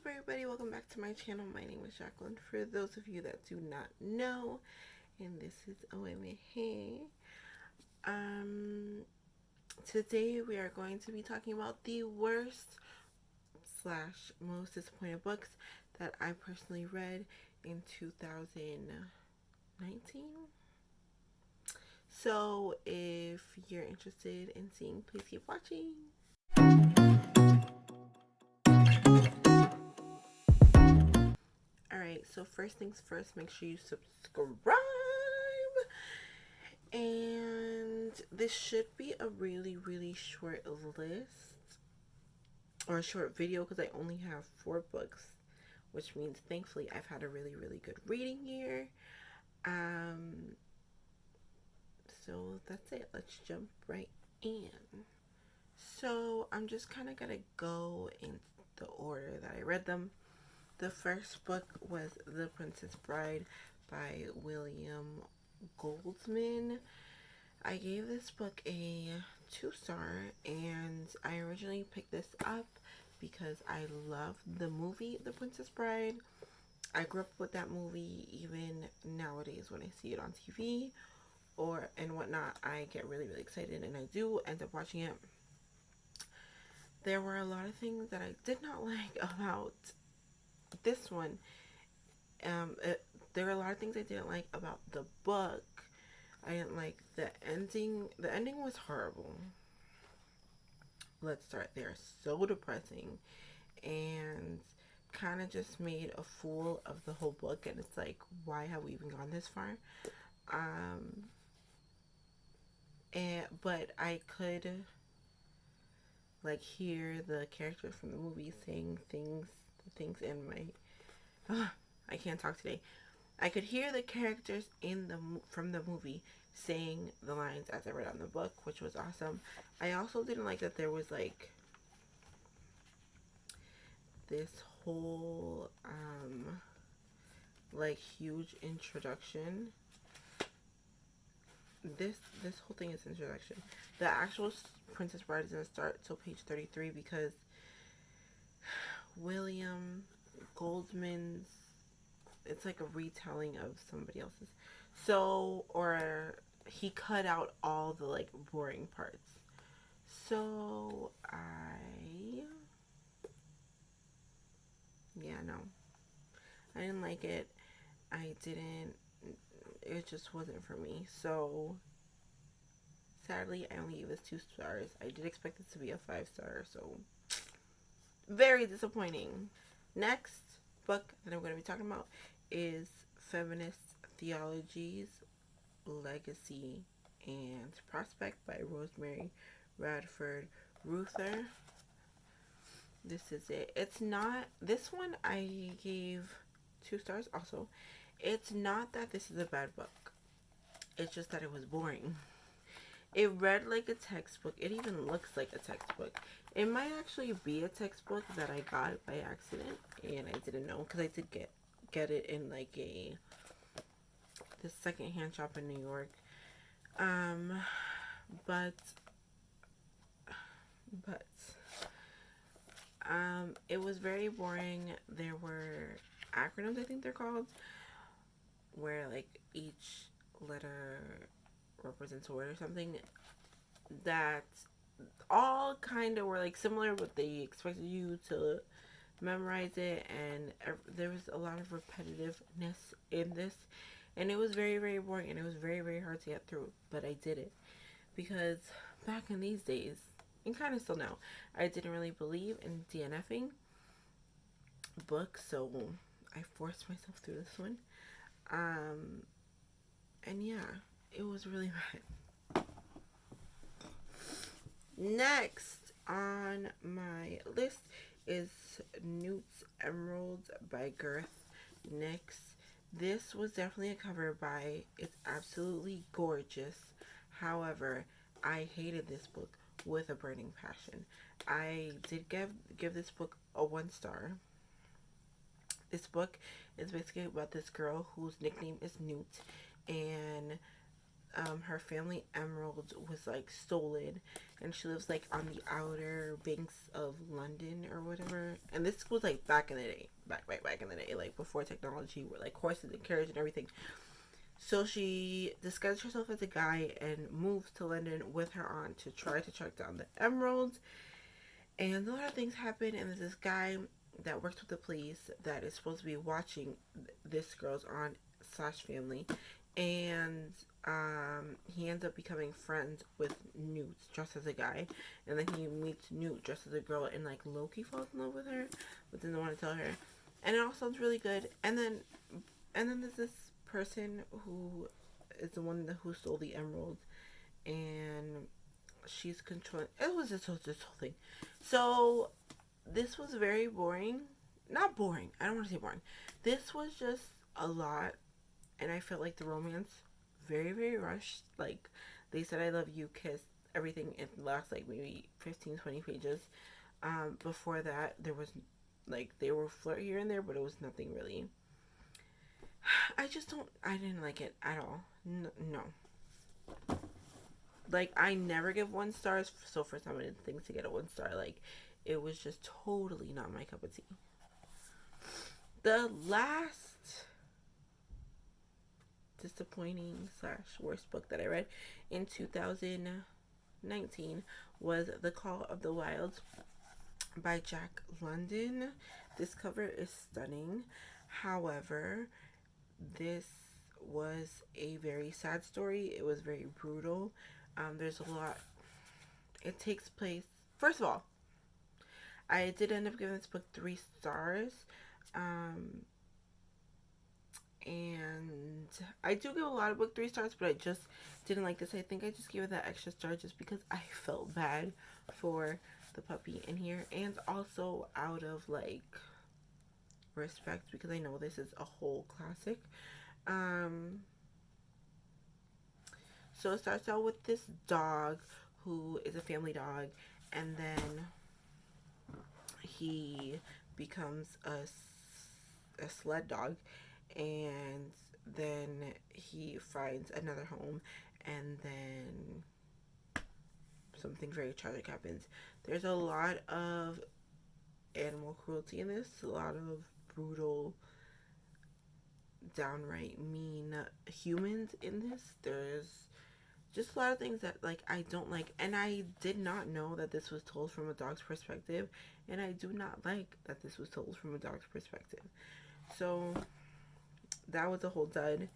everybody? Welcome back to my channel. My name is Jacqueline. For those of you that do not know, and this is Emme. Hey. Today we are going to be talking about the worst slash most disappointing books that I personally read in 2019. So if you're interested in seeing, please keep watching. Alright, so first things first, make sure you subscribe. And this should be a really short list or a short video because I only have 4 books, which means thankfully I've had a really good reading year. So that's it. Let's jump right in. So I'm just kind of gonna go in the order that I read them. The first book was The Princess Bride by William Goldman. I gave this book a 2-star, and I originally picked this up because I love the movie The Princess Bride. I grew up with that movie. Even nowadays when I see it on TV and whatnot, I get really excited, and I do end up watching it. There were a lot of things that I did not like about this one. There were a lot of things I didn't like about the book. I didn't like the ending. The ending was horrible. Let's start there. So depressing, and kind of just made a fool of the whole book. And it's like, why have we even gone this far? But I could hear the characters from the movie saying things in my. I can't talk today. I could hear the characters from the movie saying the lines as I read on the book, which was awesome. I also didn't like that there was this whole huge introduction. This whole thing is introduction. The actual Princess Bride doesn't start till page 33 because William Goldman's, it's like a retelling of somebody else's. So, or he cut out all the boring parts. So I didn't like it. It just wasn't for me. So sadly, I only gave this 2 stars. I did expect it to be a 5-star, so very disappointing. Next book that I'm going to be talking about is Feminist Theologies, Legacy and Prospect by Rosemary Radford Ruther. This is it. It's not, this one I gave 2 stars also. It's not that this is a bad book. It's just that it was boring. It read like a textbook. It even looks like a textbook. It might actually be a textbook that I got by accident and I didn't know, because I did get it in this secondhand shop in New York. But it was very boring. There were acronyms, I think they're called, where each letter represents a word or something, that all kind of were similar, but they expected you to memorize it, and there was a lot of repetitiveness in this, and it was very boring, and it was very hard to get through, but I did it because back in these days, and kind of still now, I didn't really believe in DNFing books, so I forced myself through this one. And yeah, it was really bad. Next on my list is Newt's Emeralds by Garth Nix. This was definitely a cover buy. It's absolutely gorgeous. However, I hated this book with a burning passion. I did give this book a 1-star. This book is basically about this girl whose nickname is Newt, and her family emerald was like stolen, and she lives like on the outer banks of London or whatever. And this was like back in the day, back in the day, like before technology, where like horses and carriage and everything. So she disguises herself as a guy and moves to London with her aunt to try to track down the emeralds. And a lot of things happen, and there's this guy that works with the police that is supposed to be watching this girl's aunt slash family, and he ends up becoming friends with Newt dressed as a guy, and then he meets Newt dressed as a girl, and like Loki falls in love with her, but doesn't want to tell her, and it all sounds really good. And then there's this person who is the one who stole the emerald, and she's controlling. It was just this whole thing. So this was very boring. Not boring. I don't want to say boring. This was just a lot, and I felt like the romance very, very rushed. Like, they said I love you, kiss, everything in the last like maybe 15-20 pages. Before that, there was like, they were flirt here and there, but it was nothing really. I didn't like it at all. No. Like, I never give 1 stars, so for some of the things to get a 1 star, like, it was just totally not my cup of tea. The last disappointing / worst book that I read in 2019 was The Call of the Wild by Jack London. This cover is stunning. However, this was a very sad story. It was very brutal. There's a lot. It takes place. First of all, I did end up giving this book 3 stars. And I do give a lot of book 3 stars, but I just didn't like this. I think I just gave it that extra star just because I felt bad for the puppy in here, and also out of like respect, because I know this is a whole classic. So it starts out with this dog who is a family dog, and then he becomes a sled dog, and then he finds another home, and then something very tragic happens. There's a lot of animal cruelty in this, a lot of brutal, downright mean humans in this. There's just a lot of things that like I don't like, and I did not know that this was told from a dog's perspective, and I do not like that this was told from a dog's perspective. So that was a whole dud.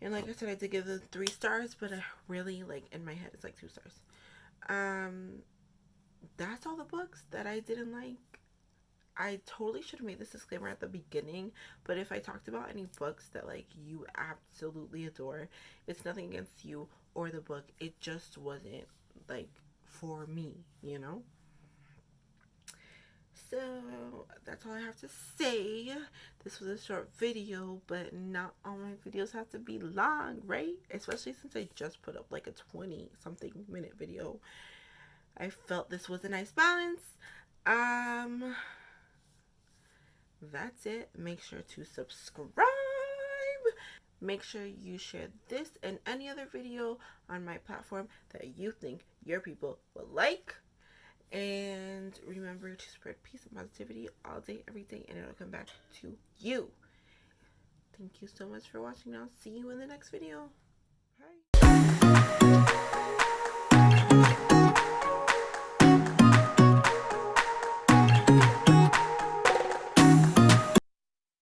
And like I said, I did give it 3 stars, but I really, like, in my head it's like 2 stars. That's all the books that I didn't like. I totally should have made this disclaimer at the beginning, but if I talked about any books that like you absolutely adore, it's nothing against you or the book. It just wasn't like for me, you know? So that's all I have to say. This was a short video, but not all my videos have to be long, right? Especially since I just put up like a 20 something minute video. I felt this was a nice balance. That's it. Make sure to subscribe. Make sure you share this and any other video on my platform that you think your people will like. And remember to spread peace and positivity all day, every day, and it'll come back to you. Thank you so much for watching. I'll see you in the next video.